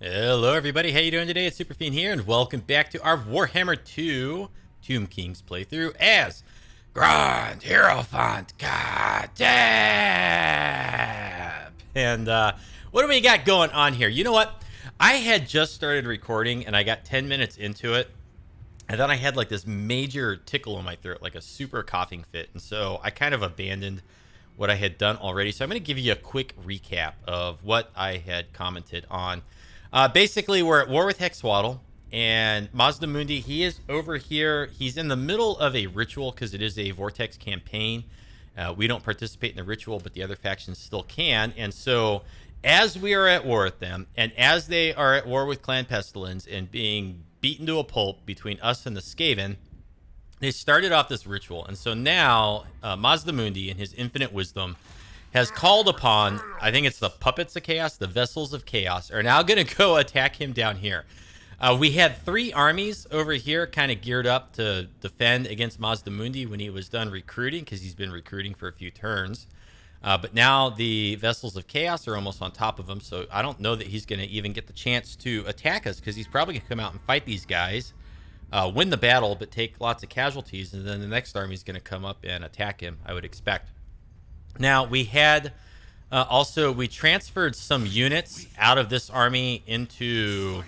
Hello everybody, how you doing today? It's Superfiend here, and welcome back to our Warhammer 2 Tomb Kings playthrough as Grand Hierophant Khatep. And what do we got going on here? You know what? I had just started recording, and I got 10 minutes into it, and then I had like this major tickle in my throat, like a super coughing fit, and so I kind of abandoned what I had done already. So I'm going to give you a quick recap of what I had commented on. Basically, we're at war with Hexoatl, and Mazdamundi, he is over here. He's in the middle of a ritual because it is a vortex campaign. We don't participate in the ritual, but the other factions still can. And so as we are at war with them, and as they are at war with Clan Pestilence and being beaten to a pulp between us and the Skaven, they started off this ritual. And so now Mazdamundi, in his infinite wisdom, has called upon, I think it's the Puppets of Chaos, the Vessels of Chaos, are now going to go attack him down here. We had 3 armies over here kind of geared up to defend against Mazdamundi when he was done recruiting, because he's been recruiting for a few turns. But now the Vessels of Chaos are almost on top of him, so I don't know that he's going to even get the chance to attack us, because he's probably going to come out and fight these guys, win the battle, but take lots of casualties, and then the next army is going to come up and attack him, I would expect. Now, we had we transferred some units out of this army into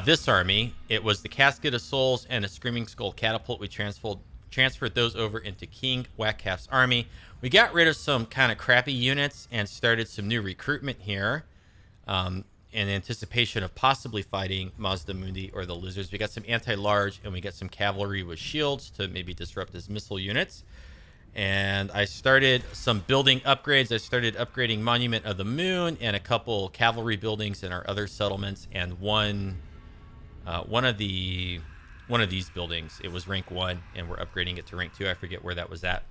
this army. It was the Casket of Souls and a Screaming Skull Catapult. We transferred those over into King Whackhalf's army. We got rid of some kind of crappy units and started some new recruitment here in anticipation of possibly fighting Mazdamundi or the Lizards. We got some anti-large, and we got some cavalry with shields to maybe disrupt his missile units. And I started some building upgrades. I started upgrading Monument of the Moon and a couple cavalry buildings in our other settlements, and one of these buildings. It was rank 1, and we're upgrading it to rank 2. I forget where that was at.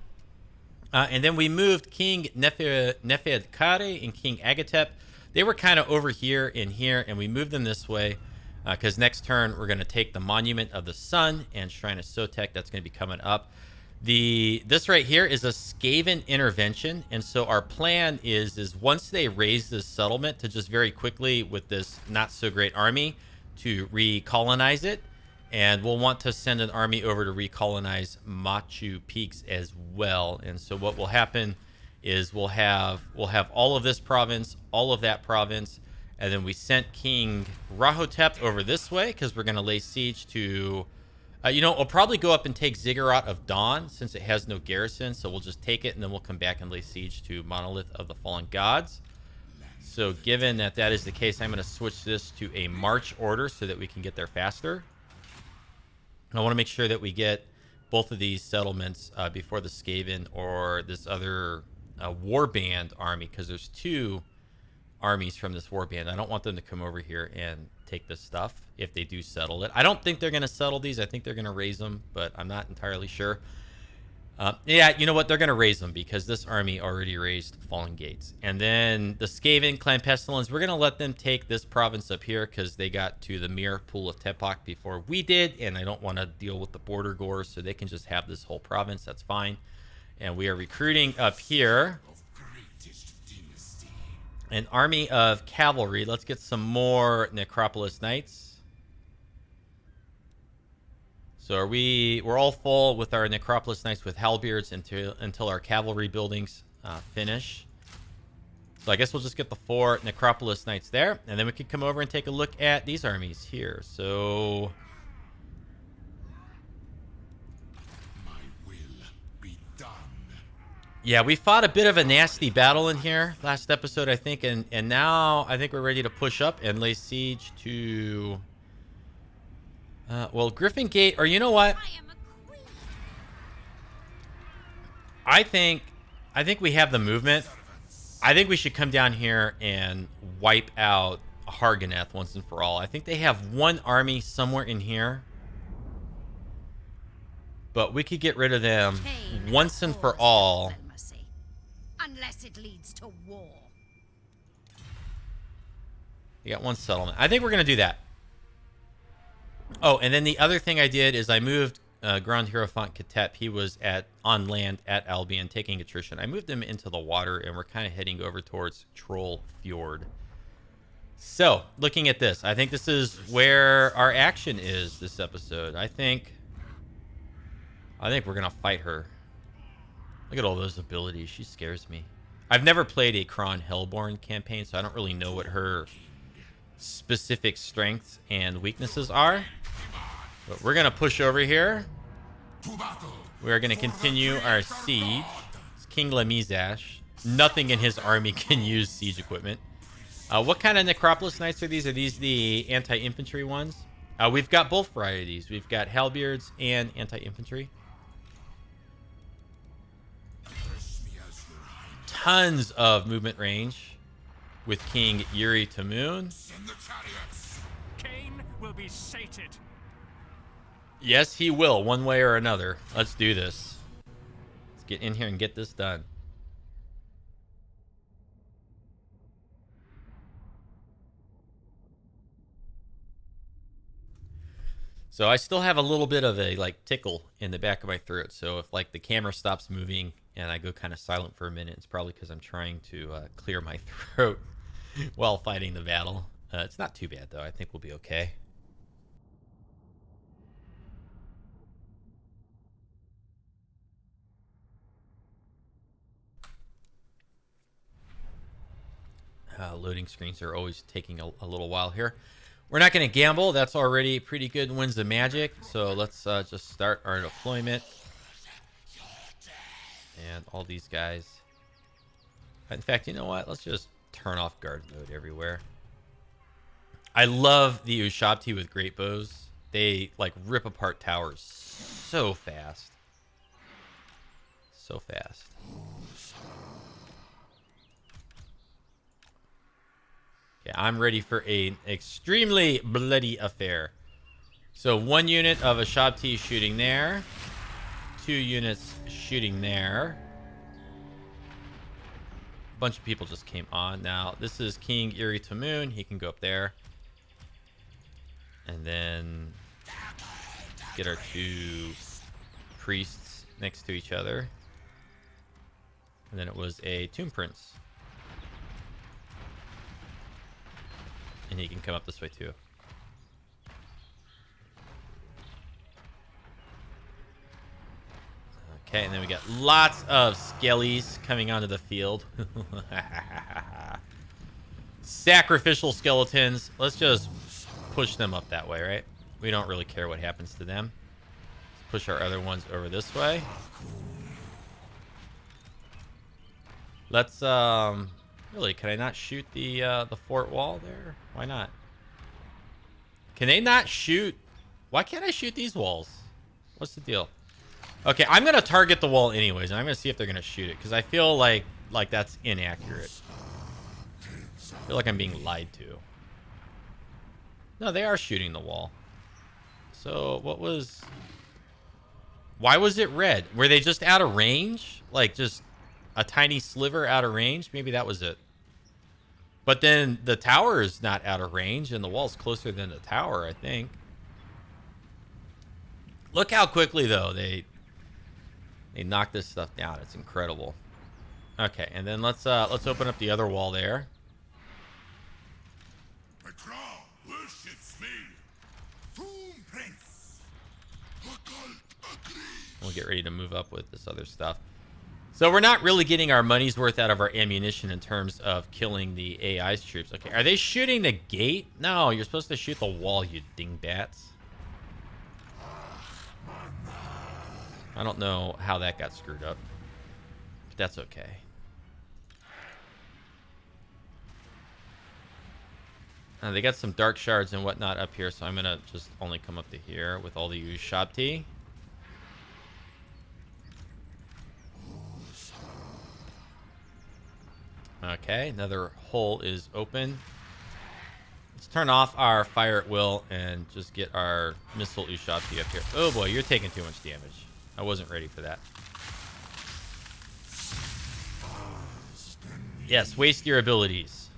And then we moved King Neferkare and King Agatep. They were kind of over here and here, and we moved them this way because next turn we're going to take the Monument of the Sun and Shrine of Sotek. That's going to be coming up. This right here is a Skaven intervention, and so our plan is once they raise this settlement to just very quickly with this not so great army to recolonize it, and we'll want to send an army over to recolonize Machu Peaks as well. And so what will happen is we'll have all of this province, all of that province, and then we sent King Rahotep over this way because we're going to lay siege to we'll probably go up and take Ziggurat of Dawn since it has no garrison. So we'll just take it, and then we'll come back and lay siege to Monolith of the Fallen Gods. So given that is the case, I'm going to switch this to a march order so that we can get there faster. And I want to make sure that we get both of these settlements before the Skaven or this other warband army, because there's 2 armies from this warband. I don't want them to come over here and take this stuff if they do settle it. I don't think they're going to settle these. I think they're going to raise them, but I'm not entirely sure. Yeah, you know what? They're going to raise them because this army already raised Fallen Gates. And then the Skaven, Clan Pestilence, we're going to let them take this province up here because they got to the Mir Pool of Tepak before we did, and I don't want to deal with the border gores, so they can just have this whole province. That's fine. And we are recruiting up here an army of cavalry. Let's get some more Necropolis Knights. So we're all full with our Necropolis Knights with halberds until our cavalry buildings finish. So I guess we'll just get the 4 Necropolis Knights there, and then we can come over and take a look at these armies here. So yeah, we fought a bit of a nasty battle in here last episode, I think, and now I think we're ready to push up and lay siege to Griffin Gate, or you know what? I think we have the movement. I think we should come down here and wipe out Ganeth once and for all. I think they have 1 army somewhere in here, but we could get rid of them once and for all. Unless it leads to war. You got 1 settlement. I think we're going to do that. Oh, and then the other thing I did is I moved Grand Hierophant Khatep. He was on land at Albion taking attrition. I moved him into the water, and we're kind of heading over towards Troll Fjord. So, looking at this, I think this is where our action is this episode. I think we're gonna fight her. Look at all those abilities. She scares me. I've never played a Crone Hellebron campaign, so I don't really know what her specific strengths and weaknesses are. But we're gonna push over here. We are gonna continue our siege. It's King Lahmizzash. Nothing in his army can use siege equipment. What kind of Necropolis Knights are these? Are these the anti-infantry ones? We've got both varieties. We've got halberds and anti-infantry. Tons of movement range with King Yuri Tamoon. Cain will be sated. Yes, he will, one way or another. Let's do this. Let's get in here and get this done. So I still have a little bit of a like tickle in the back of my throat. So if like the camera stops moving and I go kind of silent for a minute, it's probably because I'm trying to clear my throat while fighting the battle. It's not too bad though. I think we'll be okay. Loading screens are always taking a little while here. We're not going to gamble. That's already pretty good wins of magic. So let's just start our deployment. And all these guys. In fact, you know what? Let's just turn off guard mode everywhere. I love the Ushabti with great bows. They like rip apart towers so fast. So fast. Okay, I'm ready for an extremely bloody affair. So 1 unit of Ushabti shooting there. 2 units shooting there. A bunch of people just came on. Now, this is King Yuri Tamoon. He can go up there. And then get our 2 priests next to each other. And then it was a Tomb Prince. And he can come up this way too. Okay, and then we got lots of skellies coming onto the field. Sacrificial skeletons. Let's just push them up that way, right? We don't really care what happens to them. Let's push our other ones over this way. Let's really, can I not shoot the fort wall there? Why not? Can they not shoot? Why can't I shoot these walls? What's the deal? Okay, I'm gonna target the wall anyways, and I'm gonna see if they're gonna shoot it because I feel like that's inaccurate. I feel like I'm being lied to. No, they are shooting the wall. So what was? Why was it red? Were they just out of range? Like just a tiny sliver out of range? Maybe that was it. But then the tower is not out of range, and the wall's closer than the tower, I think. Look how quickly though they knock this stuff down. It's incredible. Okay, and then let's open up the other wall there. The crown worships me. Tomb Prince. We'll get ready to move up with this other stuff. So we're not really getting our money's worth out of our ammunition in terms of killing the AI's troops. Okay, are they shooting the gate? No, you're supposed to shoot the wall, you dingbats. I don't know how that got screwed up, but that's okay. They got some dark shards and whatnot up here, so I'm gonna just only come up to here with all the Ushabti. Okay, another hole is open. Let's turn off our fire at will and just get our missile Ushabti up here. Oh boy, you're taking too much damage. I wasn't ready for that. Yes, waste your abilities.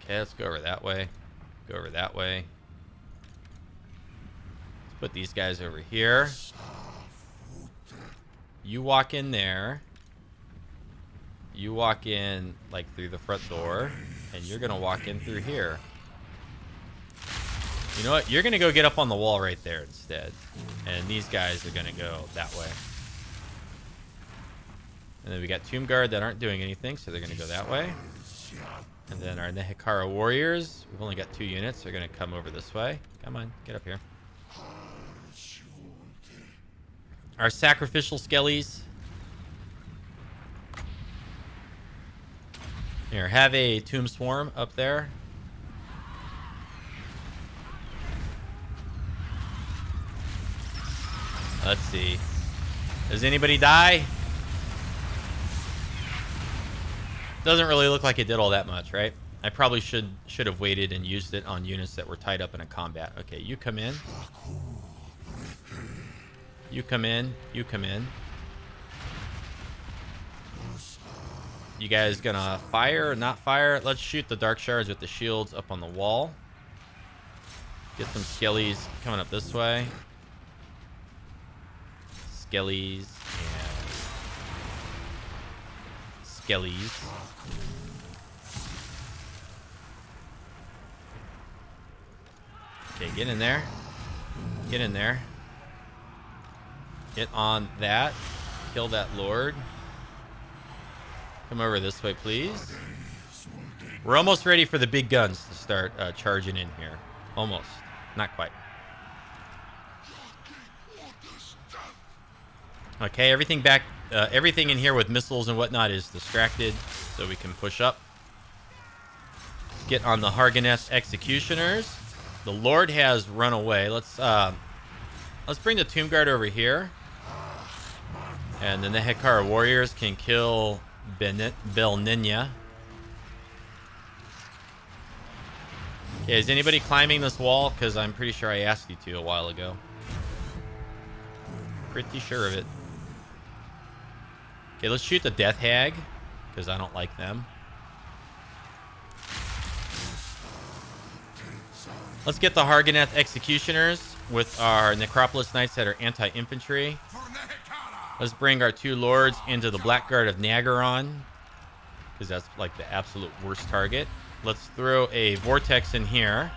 Okay, let's go over that way. Go over that way. Let's put these guys over here. You walk in there. You walk in, like, through the front door. And you're going to walk in through here. You know what? You're going to go get up on the wall right there instead. And these guys are going to go that way. And then we got Tomb Guard that aren't doing anything, so they're going to go that way. And then our Nehekara Warriors, we've only got 2 units. They're going to come over this way. Come on, get up here. Our Sacrificial Skellies. Here, have a Tomb Swarm up there. Let's see. Does anybody die? Doesn't really look like it did all that much, right? I probably should have waited and used it on units that were tied up in a combat. Okay, you come in. You come in. You come in. You guys gonna fire or not fire? Let's shoot the Dark Shards with the shields up on the wall. Get some Skellies coming up this way. Skellies and Skellies. Okay, get in there. Get in there. Get on that. Kill that Lord. Come over this way, please. We're almost ready for the big guns to start charging in here. Almost. Not quite. Okay, everything back, everything in here with missiles and whatnot is distracted, so we can push up. Get on the Harganeth Executioners. The Lord has run away. Let's bring the Tomb Guard over here, and then the Nehekara Warriors can kill Belninya. Okay, is anybody climbing this wall? Because I'm pretty sure I asked you to a while ago. Pretty sure of it. Okay, let's shoot the Death Hag, because I don't like them. Let's get the Harganeth Executioners with our Necropolis Knights that are anti-infantry. Let's bring our 2 Lords into the Blackguard of Naggarond, because that's like the absolute worst target. Let's throw a vortex in here.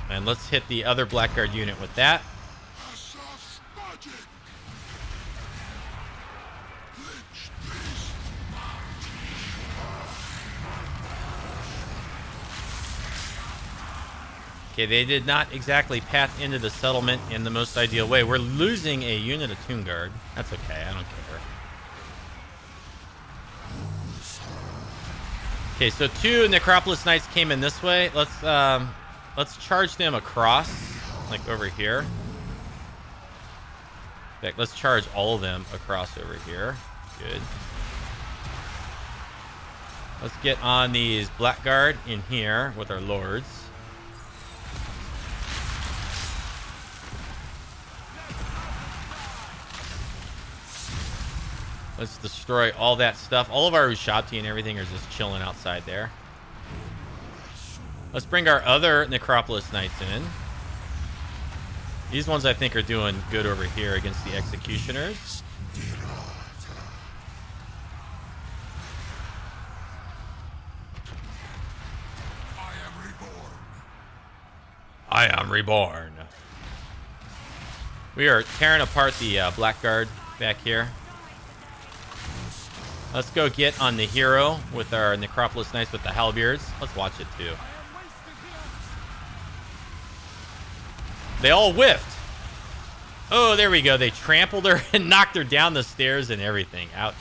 And let's hit the other Blackguard unit with that. Okay, they did not exactly path into the settlement in the most ideal way. We're losing a unit of Tomb Guard. That's okay, I don't care. Okay, so 2 Necropolis Knights came in this way. Let's charge them across, like over here. In fact, let's charge all of them across over here. Good. Let's get on these Blackguard in here with our Lords. Let's destroy all that stuff. All of our Ushabti and everything are just chilling outside there. Let's bring our other Necropolis Knights in. These ones I think are doing good over here against the Executioners. I am reborn. We are tearing apart the Blackguard back here. Let's go get on the hero with our Necropolis Knights with the halberds. Let's watch it too. They all whiffed. Oh, there we go. They trampled her and knocked her down the stairs and everything. Ouch.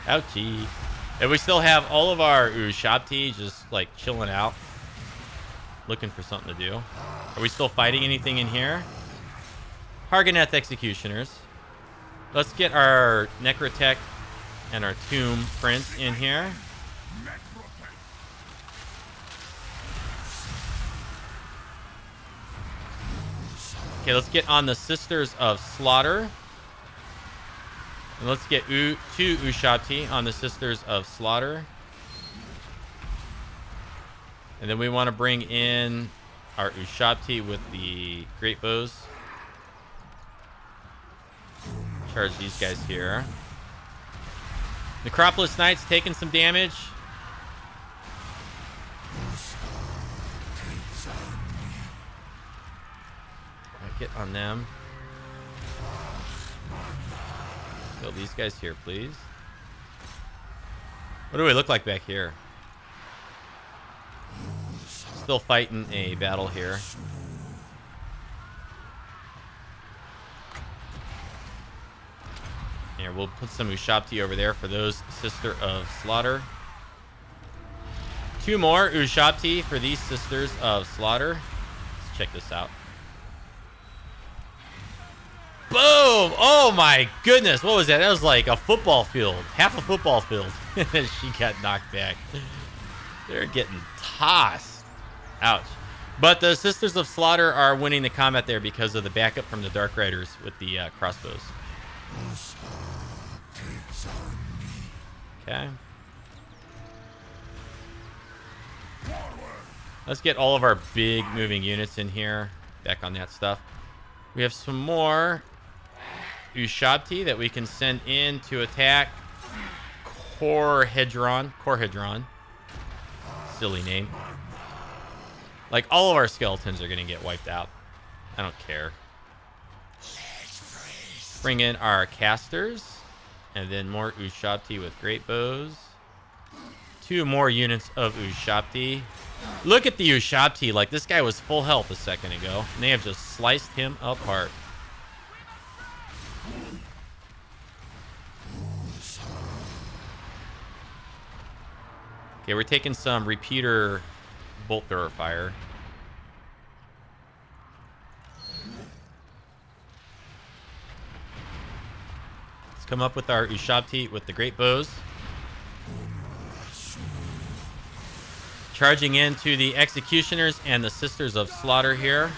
Ouchie. And we still have all of our Ushabti just like chilling out, looking for something to do. Are we still fighting anything in here? Harganeth Executioners. Let's get our Necrotech and our Tomb Prince in here. Okay, let's get on the Sisters of Slaughter. And let's get 2 Ushabti on the Sisters of Slaughter. And then we want to bring in our Ushabti with the great bows. Charge these guys here. Necropolis Knights taking some damage. Get on them. Kill these guys here, please. What do we look like back here? Still fighting a battle here. Here, we'll put some Ushabti over there for those Sister of Slaughter. 2 more Ushabti for these Sisters of Slaughter. Let's check this out. Boom! Oh my goodness. What was that? That was like a football field. Half a football field. She got knocked back. They're getting tossed. Ouch. But the Sisters of Slaughter are winning the combat there because of the backup from the Dark Riders with the crossbows. Okay. Let's get all of our big moving units in here. Back on that stuff. We have some more Ushabti that we can send in to attack Crone Hellebron. Silly name. Like, all of our skeletons are going to get wiped out. I don't care. Bring in our casters. And then more Ushabti with great bows. 2 more units of Ushabti. Look at the Ushabti. Like, this guy was full health a second ago. And they have just sliced him apart. Okay, we're taking some repeater bolt thrower fire. Let's come up with our Ushabti with the great bows. Charging into the Executioners and the Sisters of Slaughter here.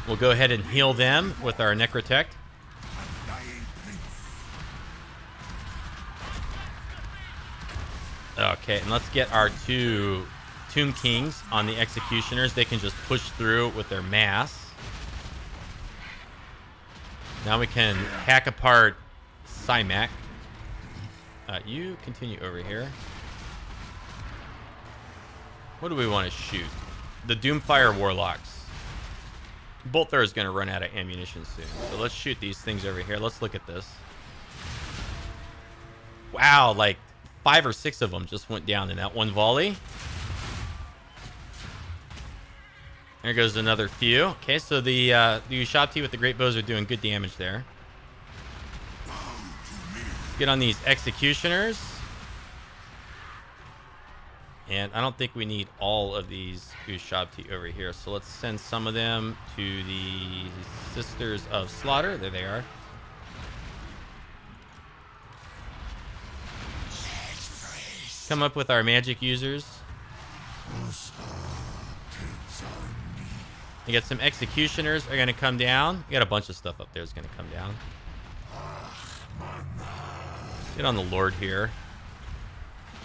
We'll go ahead and heal them with our Necrotect. Okay, and let's get our 2 Tomb Kings on the Executioners. They can just push through with their mass. Now we can hack apart Cymac. You continue over here. What do we want to shoot? The Doomfire Warlocks. Bolt thrower is going to run out of ammunition soon. So let's shoot these things over here. Let's look at this. Wow, like 5 or 6 of them just went down in that one volley. There goes another few. Okay, so the Ushabti with the great bows are doing good damage there. Get on these Executioners. And I don't think we need all of these Ushabti over here. So let's send some of them to the Sisters of Slaughter. There they are. Come up with our magic users. You got some Executioners are going to come down. We got a bunch of stuff up there that's going to come down. Get on the Lord here.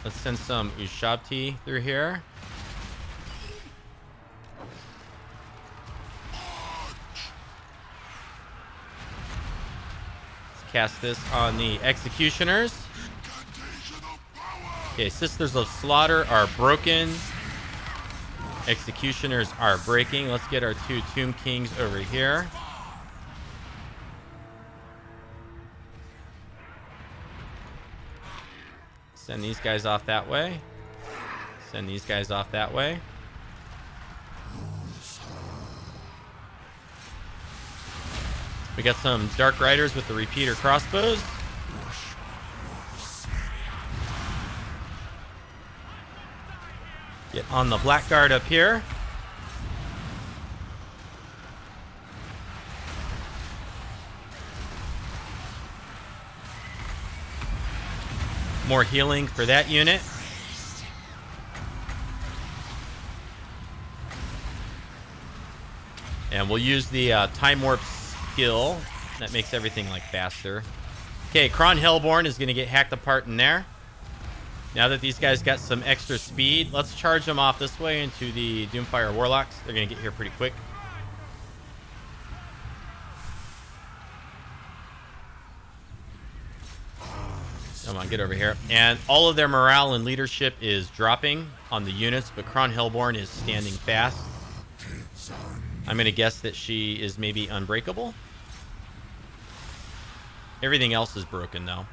Let's send some Ushabti through here. Let's cast this on the Executioners. Okay, Sisters of Slaughter are broken. Executioners are breaking. Let's get our 2 Tomb Kings over here. Send these guys off that way. Send these guys off that way. We got some Dark Riders with the repeater crossbows. Get on the Blackguard up here. More healing for that unit. And we'll use the time warp skill. That makes everything like faster. Okay, Crone Hellebron is going to get hacked apart in there. Now that these guys got some extra speed, let's charge them off this way into the Doomfire Warlocks. They're going to get here pretty quick. Come on, get over here. And all of their morale and leadership is dropping on the units, but Crone Hellebron is standing fast. I'm going to guess that she is maybe unbreakable. Everything else is broken, though.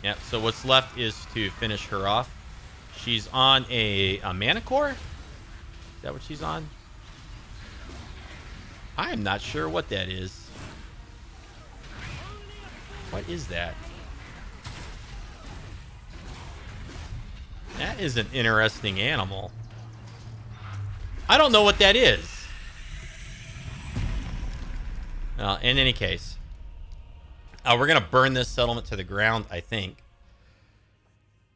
Yeah, so what's left is to finish her off. She's on a mana core? Is that what she's on? I am not sure what that is. What is that? That is an interesting animal. I don't know what that is. In any case, we're going to burn this settlement to the ground, I think.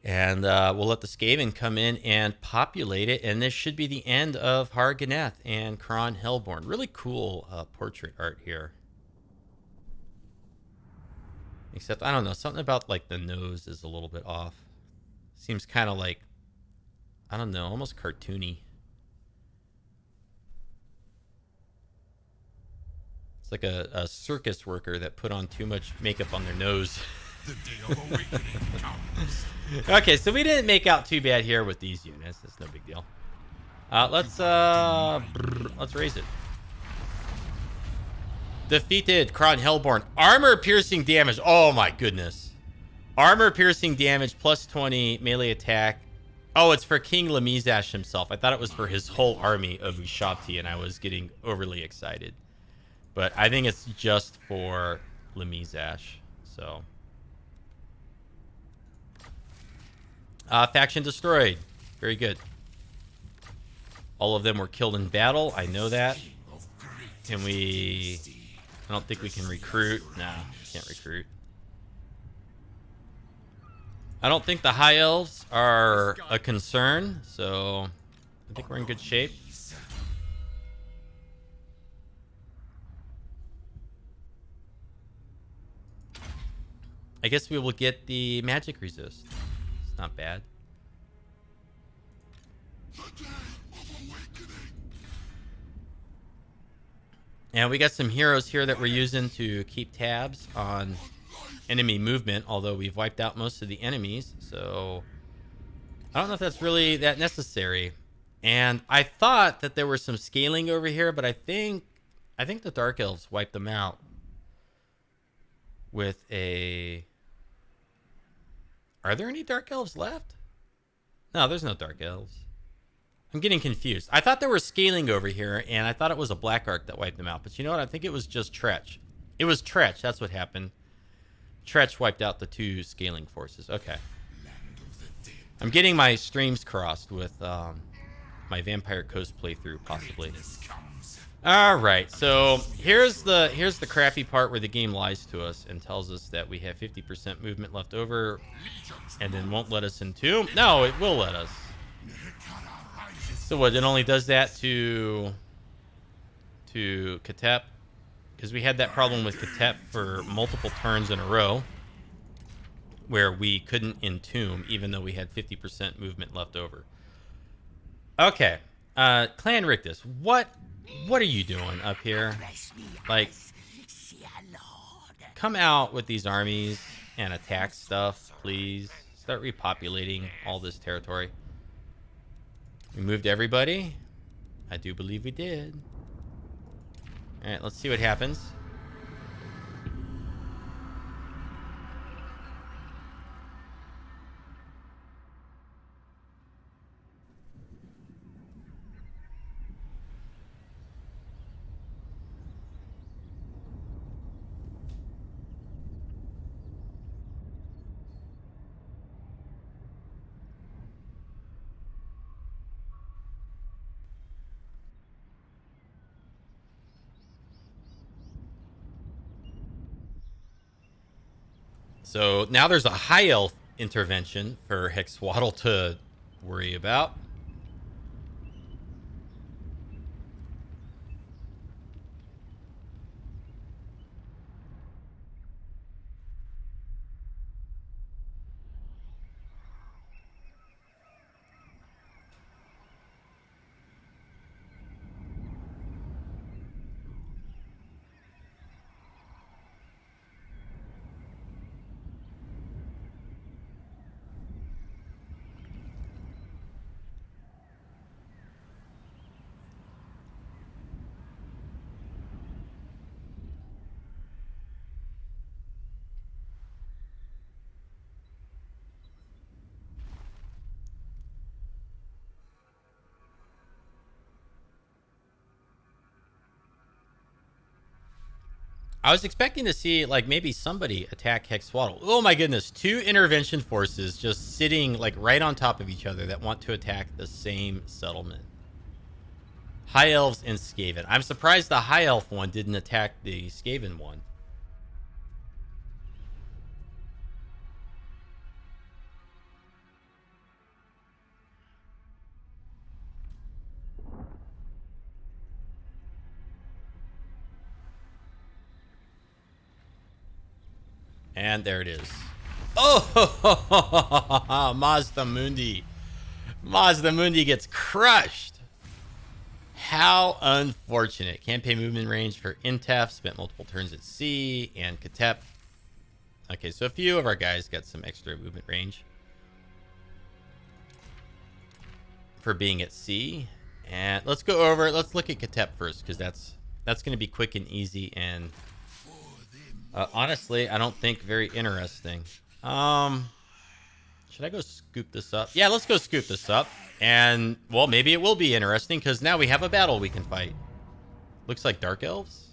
And we'll let the Skaven come in and populate it. And this should be the end of Ganeth and Crone Hellebron. Really cool portrait art here. Except, I don't know, something about like the nose is a little bit off. Seems kind of like, I don't know, almost cartoony. It's like a circus worker that put on too much makeup on their nose. The day of awakening comes. Okay, so we didn't make out too bad here with these units. That's no big deal. Let's raise it. Defeated Crone Hellebron. Armor piercing damage. Oh my goodness. Armor piercing damage plus 20 melee attack. Oh, it's for King Lahmizzash himself. I thought it was for his whole army of Ushabti, and I was getting overly excited. But I think it's just for Lahmizzash. So. Faction destroyed. Very good. All of them were killed in battle. I know that. Can we... I don't think we can recruit. Nah, can't recruit. I don't think the High Elves are a concern, so I think we're in good shape. I guess we will get the magic resist. It's not bad. And we got some heroes here that we're using to keep tabs on enemy movement, although we've wiped out most of the enemies, so I don't know if that's really that necessary. And I thought that there was some scaling over here, but I think the Dark Elves wiped them out with a... Are there any Dark Elves left? No, there's no Dark Elves. I'm getting confused. I thought there were scaling over here, and I thought it was a Black Ark that wiped them out. But you know what? I think it was just Tretch. It was Tretch. That's what happened. Tretch wiped out the two scaling forces. Okay. I'm getting my streams crossed with my Vampire Coast playthrough, possibly. All right. So here's the crappy part where the game lies to us and tells us that we have 50% movement left over, and then won't let us entomb. No, it will let us. So what, it only does that to Khatep? Because we had that problem with Khatep for multiple turns in a row where we couldn't entomb even though we had 50% movement left over. Okay. Clan Rictus, what are you doing up here? Like, come out with these armies and attack stuff, please. Start repopulating all this territory. We moved everybody. I do believe we did. All right, let's see what happens. So now there's a high elf intervention for Hexoatl to worry about. I was expecting to see like maybe somebody attack Hexoatl. Oh my goodness, 2 intervention forces just sitting like right on top of each other that want to attack the same settlement. High Elves and Skaven. I'm surprised the High Elf one didn't attack the Skaven one. And there it is. Oh, Mazda Mundi. Mazda Mundi gets crushed. How unfortunate. Campaign movement range for Intef. Spent multiple turns at sea. And Khatep. Okay, so a few of our guys got some extra movement range for being at sea. And let's go over. Let's look at Khatep first, because that's going to be quick and easy. And honestly, I don't think very interesting. Should I go scoop this up? Yeah, let's go scoop this up. And, well, maybe it will be interesting, because now we have a battle we can fight. Looks like Dark Elves,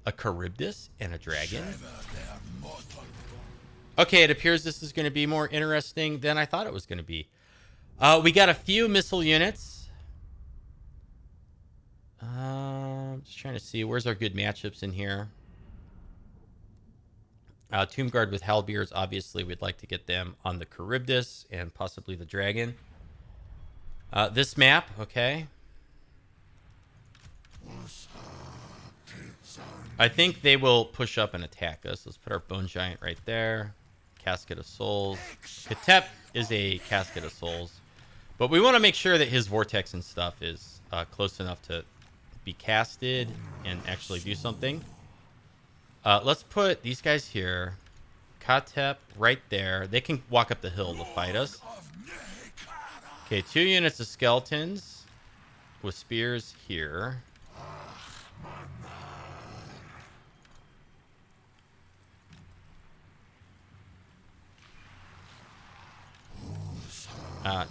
a Charybdis, and a dragon. Okay, it appears this is going to be more interesting than I thought it was going to be. We got a few missile units. Just trying to see, where's our good matchups in here? Tomb Guard with Halberds, obviously we'd like to get them on the Charybdis and possibly the dragon. This map, okay. I think they will push up and attack us. Let's put our Bone Giant right there. Casket of Souls. Khatep is a Casket of Souls. But we want to make sure that his Vortex and stuff is close enough to be casted and actually do something. Let's put these guys here. Khatep right there. They can walk up the hill to fight us. Okay, 2 units of skeletons with spears here.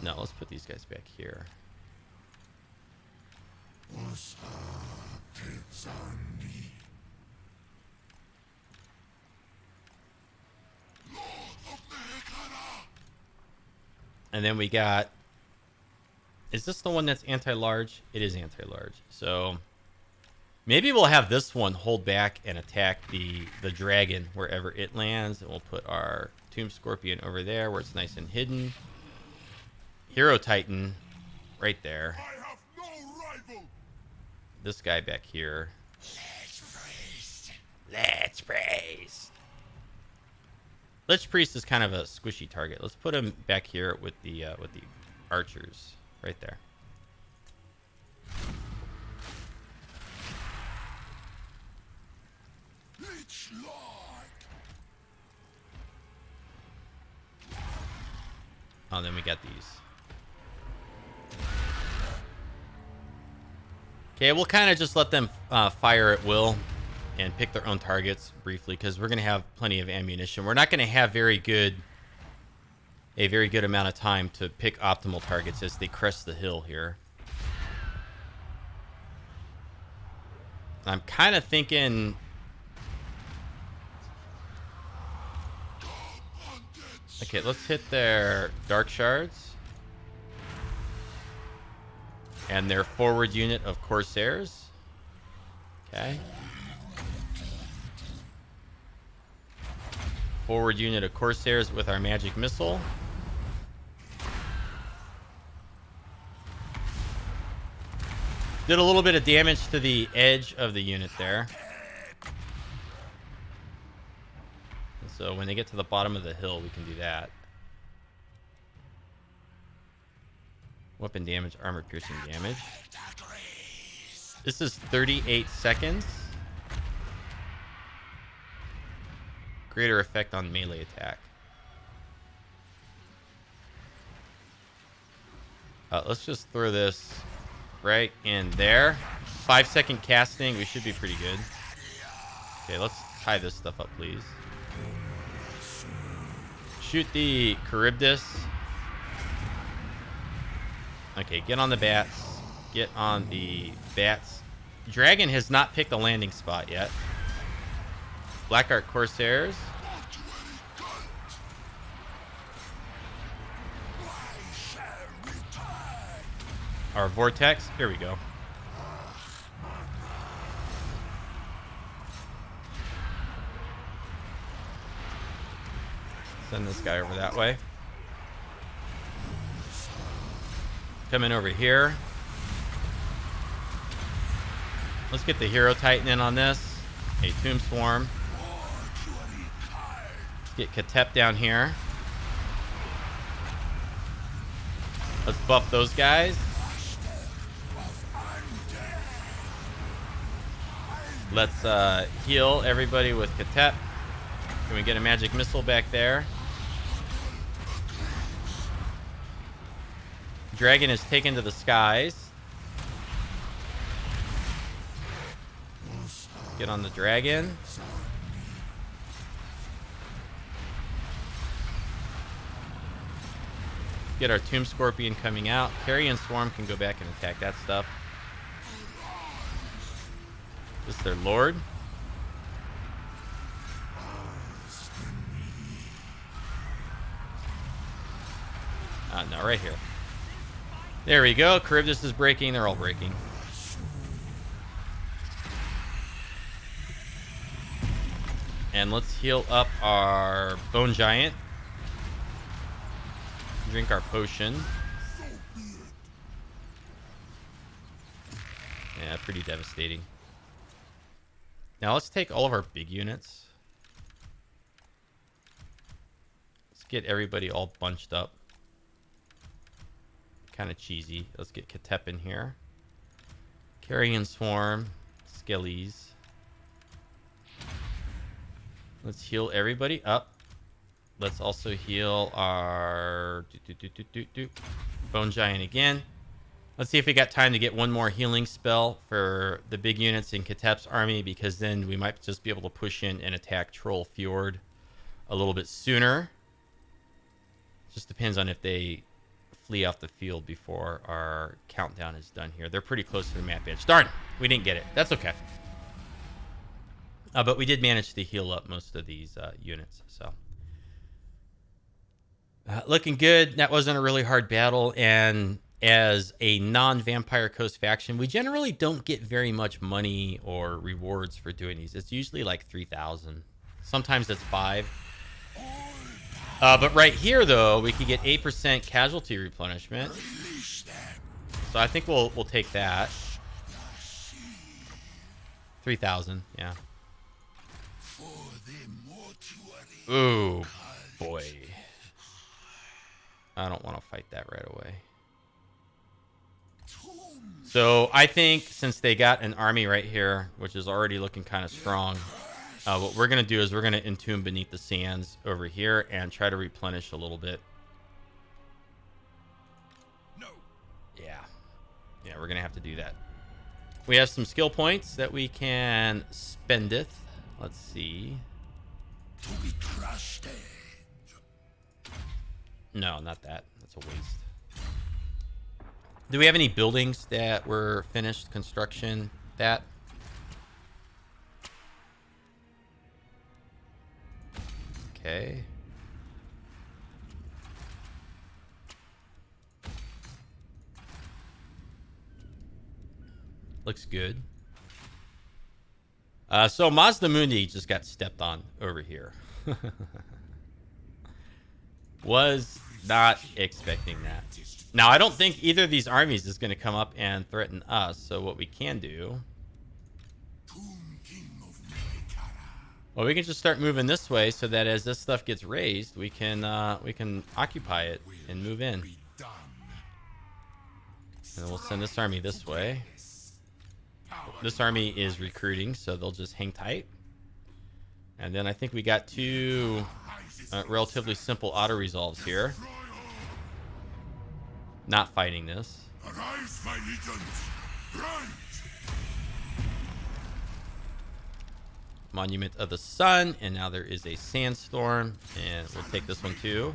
No, let's put these guys back here. And then we got... Is this the one that's anti-large? It is anti-large. So maybe we'll have this one hold back and attack the dragon wherever it lands. And we'll put our Tomb Scorpion over there where it's nice and hidden. Hero Titan right there. I have no rival. This guy back here. Let's praise. Lich Priest is kind of a squishy target. Let's put him back here with the archers right there. Lich Lord. Oh, then we got these. Okay, we'll kind of just let them fire at will and pick their own targets briefly, because we're going to have plenty of ammunition. We're not going to have a very good amount of time to pick optimal targets as they crest the hill here. I'm kind of thinking... Okay, let's hit their Dark Shards. And their forward unit of Corsairs. Okay. Forward unit of Corsairs with our magic missile. Did a little bit of damage to the edge of the unit there. And so when they get to the bottom of the hill, we can do that. Weapon damage, armor piercing damage. This is 38 seconds. Greater effect on melee attack. Let's just throw this right in there. 5-second casting. We should be pretty good. Okay, let's tie this stuff up, please. Shoot the Charybdis. Okay, get on the bats. Get on the bats. Dragon has not picked a landing spot yet. Black Art Corsairs. Our vortex. Here we go. Send this guy over that way. Coming over here. Let's get the Hero Titan in on this. A Tomb Swarm. Let's get Khatep down here. Let's buff those guys. Let's heal everybody with Khatep. Can we get a magic missile back there? Dragon is taken to the skies. Get on the dragon. Get our Tomb Scorpion coming out. Carrion Swarm can go back and attack that stuff. This is their lord. No, right here. There we go. Charybdis is breaking. They're all breaking. And let's heal up our Bone Giant. Drink our potion. Yeah, pretty devastating. Now let's take all of our big units. Let's get everybody all bunched up. Kind of cheesy. Let's get Khatep in here. Carrion Swarm. Skellies. Let's heal everybody up. Let's also heal our Bone Giant again. Let's see if we got time to get one more healing spell for the big units in Khatep's army, because then we might just be able to push in and attack Troll Fjord a little bit sooner. Just depends on if they flee off the field before our countdown is done here. They're pretty close to the map edge. Darn, we didn't get it. That's okay. But we did manage to heal up most of these units. So looking good. That wasn't a really hard battle. And as a non-Vampire Coast faction, we generally don't get very much money or rewards for doing these. It's usually like 3,000. Sometimes it's 5. But right here, though, we could get 8% casualty replenishment. So I think we'll take that. 3,000, yeah. Ooh, boy. I don't want to fight that right away. So I think since they got an army right here, which is already looking kind of strong, what we're going to do is we're going to entomb Beneath the Sands over here and try to replenish a little bit. No. Yeah. Yeah, we're going to have to do that. We have some skill points that we can spendeth. Let's see. To be crushed. No, not that. That's a waste. Do we have any buildings that were finished construction? That? Okay. Looks good. So Mazda Mundi just got stepped on over here. Was not expecting that. Now, I don't think either of these armies is going to come up and threaten us. So what we can do... Well, we can just start moving this way so that as this stuff gets raised, we can occupy it and move in. And we'll send this army this way. This army is recruiting, so they'll just hang tight. And then I think we got 2 relatively simple auto-resolves here. Not fighting this. Arise, my legions. Rise. Monument of the Sun, and now there is a sandstorm, and we'll take this one too.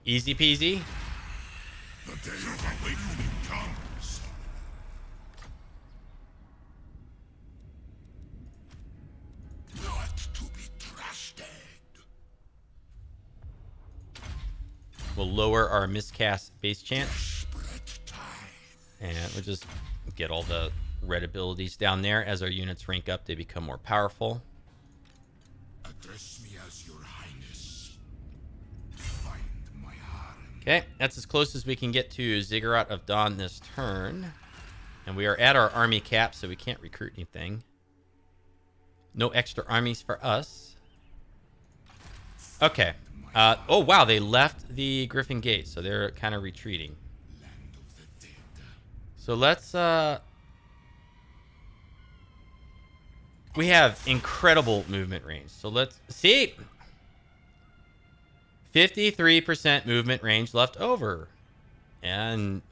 Easy peasy. The day of awakening comes. lower our miscast base chance. And we'll just get all the red abilities down there. As our units rank up, they become more powerful. Address me as your highness. Find my harem. Okay, that's as close as we can get to Ziggurat of Dawn this turn. And we are at our army cap, so we can't recruit anything. No extra armies for us. Okay. Oh, wow, they left the Griffin Gate, so they're kind of retreating. Land of the dead. So let's... We have incredible movement range. So let's... See? 53% movement range left over. And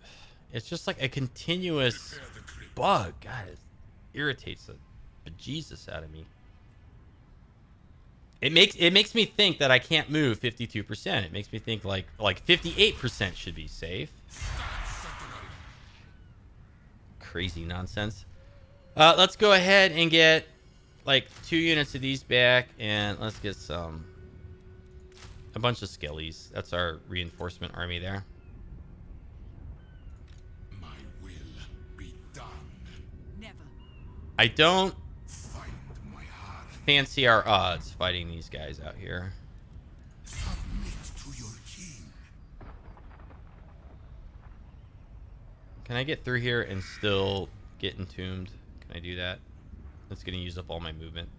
it's just like a continuous bug. God, it irritates the bejesus out of me. It makes me think that I can't move 52%. It makes me think like 58% should be safe. Crazy nonsense. Let's go ahead and get like 2 units of these back, and let's get a bunch of skellies. That's our reinforcement army there. My will be done. Never. I don't Find my harem. fancy our odds fighting these guys out here. Submit to your king. Can I get through here and still get entombed? Can I do that? That's going to use up all my movement.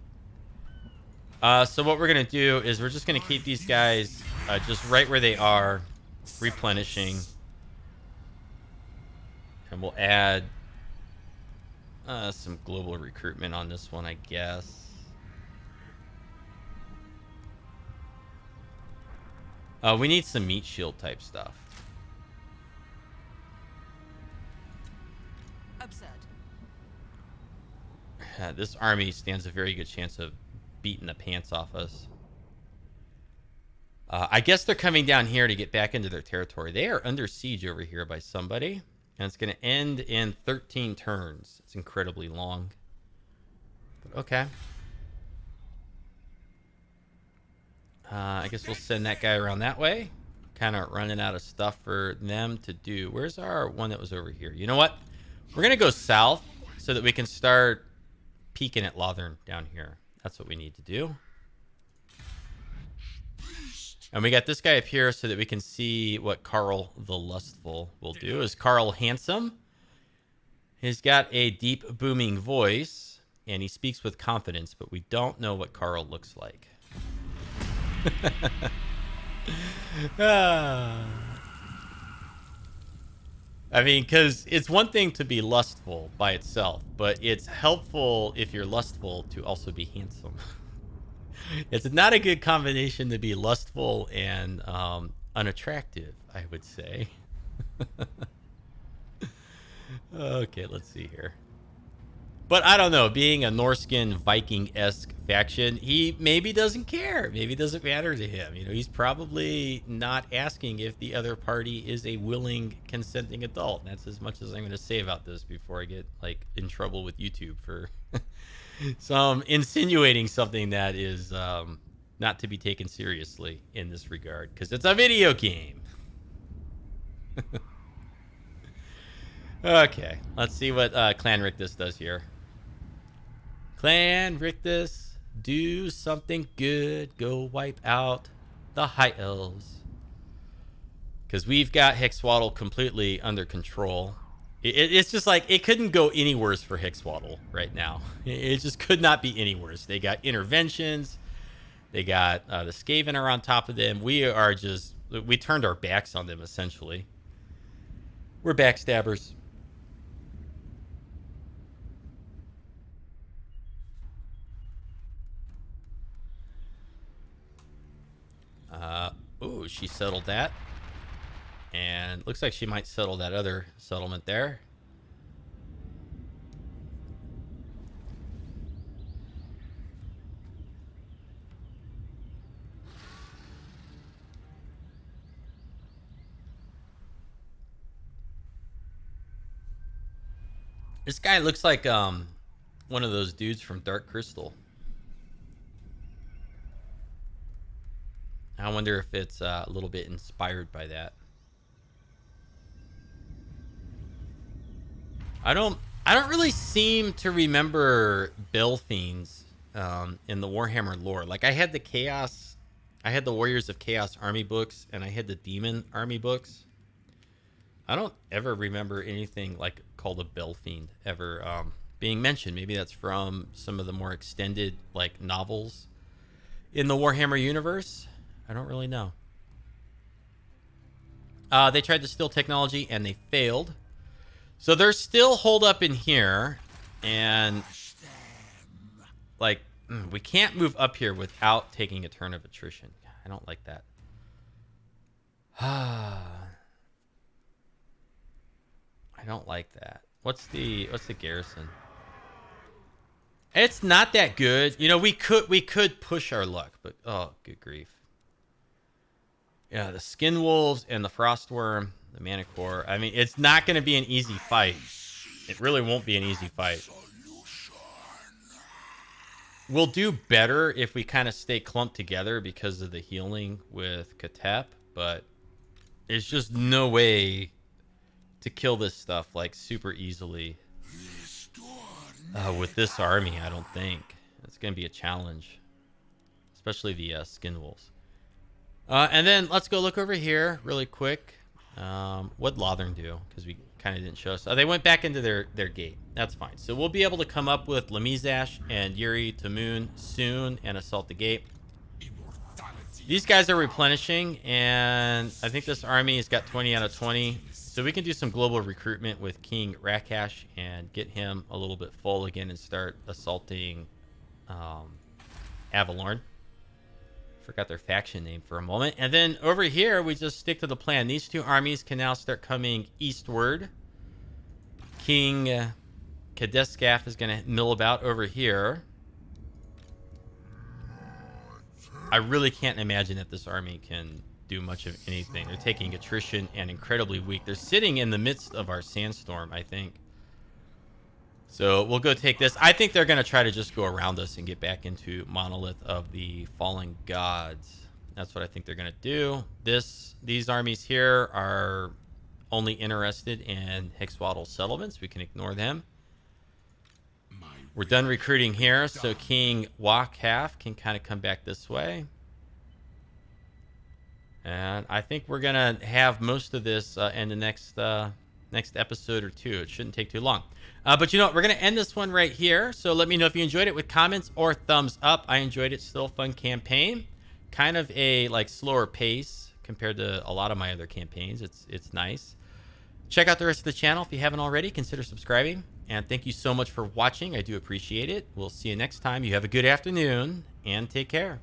So what we're going to do is we're just going to keep these guys just right where they are, replenishing. And we'll add some global recruitment on this one, I guess. We need some meat shield type stuff. Absurd. This army stands a very good chance of beating the pants off us. I guess they're coming down here to get back into their territory. They are under siege over here by somebody. And it's going to end in 13 turns. It's incredibly long. But okay. I guess we'll send that guy around that way. Kind of running out of stuff for them to do. Where's our one that was over here? You know what? We're going to go south so that we can start peeking at Lothern down here. That's what we need to do. And we got this guy up here so that we can see what Carl the Lustful will do. Is Carl handsome? He's got a deep, booming voice, and he speaks with confidence, but we don't know what Carl looks like. I mean, because it's one thing to be lustful by itself, but it's helpful if you're lustful to also be handsome. It's not a good combination to be lustful and unattractive, I would say. Okay, let's see here. But I don't know, being a Norskin Viking-esque faction, he maybe doesn't care. Maybe it doesn't matter to him. You know, he's probably not asking if the other party is a willing, consenting adult. That's as much as I'm going to say about this before I get, like, in trouble with YouTube for some insinuating something that is not to be taken seriously in this regard, because it's a video game. Okay, let's see what Clan Rictus does here. Clan Rictus, do something good. Go wipe out the High Elves. Because we've got Hexoatl completely under control. It's just like, it couldn't go any worse for Hexoatl right now. It just could not be any worse. They got interventions. They got the Skaven are on top of them. We turned our backs on them, essentially. We're backstabbers. Ooh, she settled that. And looks like she might settle that other settlement there. This guy looks like one of those dudes from Dark Crystal. I wonder if it's a little bit inspired by that. I don't really seem to remember Belfiends in the Warhammer lore. Like, I had the Warriors of Chaos army books, and I had the Demon army books. I don't ever remember anything like called a Belfiend ever being mentioned. Maybe that's from some of the more extended like novels in the Warhammer universe. I don't really know. They tried to steal technology and they failed. So they're still holed up in here, and like we can't move up here without taking a turn of attrition. I don't like that. I don't like that. What's the garrison? It's not that good. You know, we could push our luck, but oh, good grief. Yeah, the Skin Wolves and the Frostworm, the Manicore. I mean, it's not going to be an easy fight. It really won't be an easy fight. We'll do better if we kind of stay clumped together because of the healing with Khatep, but there's just no way to kill this stuff like super easily with this army. I don't think it's going to be a challenge, especially the Skin Wolves. And then let's go look over here really quick. What'd Lothern do? Because we kind of didn't show us. They went back into their gate. That's fine. So we'll be able to come up with Lahmizzash and Yuri Tamoon soon and assault the gate. These guys are replenishing, and I think this army has got 20 out of 20. So we can do some global recruitment with King Rakash and get him a little bit full again and start assaulting Avalorn. Forgot their faction name for a moment. And then over here, we just stick to the plan. These two armies can now start coming eastward. King Kadeskaf is going to mill about over here. I really can't imagine that this army can do much of anything. They're taking attrition and incredibly weak. They're sitting in the midst of our sandstorm, I think. So we'll go take this. I think they're going to try to just go around us and get back into Monolith of the Fallen Gods. That's what I think they're going to do. These armies here are only interested in Hexoatl settlements. We can ignore them. We're done recruiting here, so King Wakaf can kind of come back this way. And I think we're going to have most of this in the next episode or two. It shouldn't take too long. But you know what? We're going to end this one right here. So let me know if you enjoyed it with comments or thumbs up. I enjoyed it. Still a fun campaign. Kind of a like slower pace compared to a lot of my other campaigns. It's nice. Check out the rest of the channel if you haven't already. Consider subscribing. And thank you so much for watching. I do appreciate it. We'll see you next time. You have a good afternoon and take care.